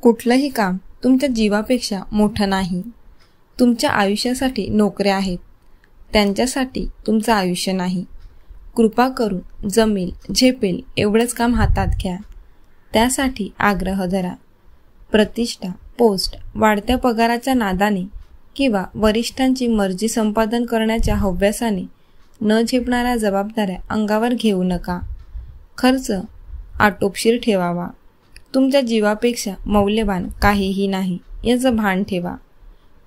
कुठलंही काम तुमच्या जीवापेक्षा मोठं नाही. तुमच्या आयुष्यासाठी नोकऱ्या आहेत, त्यांच्यासाठी तुमचं आयुष्य नाही. कृपा करून जमेल झेपेल एवढंच काम हातात घ्या. त्यासाठी आग्रह धरा. प्रतिष्ठा, पोस्ट, वाढत्या पगाराच्या नादाने किंवा वरिष्ठांची मर्जी संपादन करण्याच्या हव्यासाने न झेपणाऱ्या जबाबदाऱ्या अंगावर घेऊ नका. खर्च आटोपशीर ठेवावा. तुमच्या जीवापेक्षा मौल्यवान काहीही नाही याचं भान ठेवा.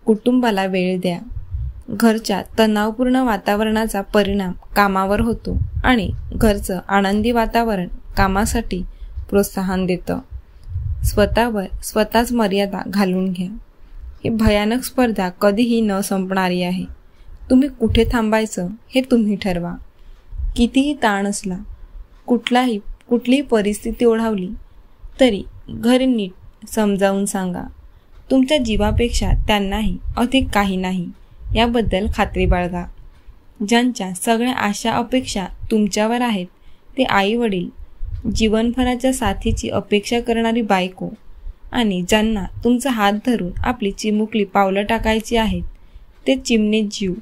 कुटुंबाला वेळ द्या. घरच्या तणावपूर्ण वातावरणाचा परिणाम कामावर होतो आणि घरचं आनंदी वातावरण कामासाठी प्रोत्साहन देतं. स्वतःवर स्वतःच मर्यादा घालून घ्या. ही भयानक स्पर्धा कधीही न संपणारी आहे. तुम्ही कुठे थांबायचं हे तुम्ही ठरवा. कितीही ताण असला, कुठलीही परिस्थिती ओढावली तरी घरी नीट समजावून सांगा. तुमच्या जीवापेक्षा त्यांनाही अधिक काही नाही याबद्दल खात्री बाळगा. ज्यांच्या सगळ्या आशा अपेक्षा तुमच्यावर आहेत ते आई वडील, जीवनभराच्या साथीची अपेक्षा करणारी बायको आणि ज्यांना तुमचा हात धरून आपली चिमुकली पावलं टाकायची आहेत ते चिमणे जीव,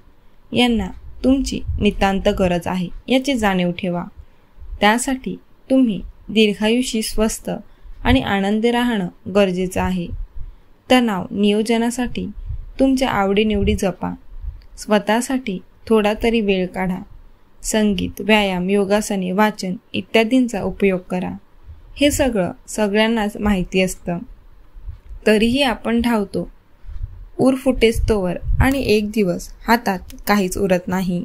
यांना तुमची नितांत गरज आहे याची जाणीव ठेवा. त्यासाठी तुम्ही दीर्घायुषी, स्वस्थ आणि आनंदी राहणं गरजेचं आहे. तणाव नियोजनासाठी तुमच्या आवडीनिवडी जपा. स्वतःसाठी थोडा तरी वेळ काढा. संगीत, व्यायाम, योगासने, वाचन इत्यादींचा उपयोग करा. हे सगळं सगळ्यांनाच माहिती असतं, तरीही आपण धावतो. ऊर फुटेस्तोवर आणि एक दिवस हातात काहीच उरत नाही.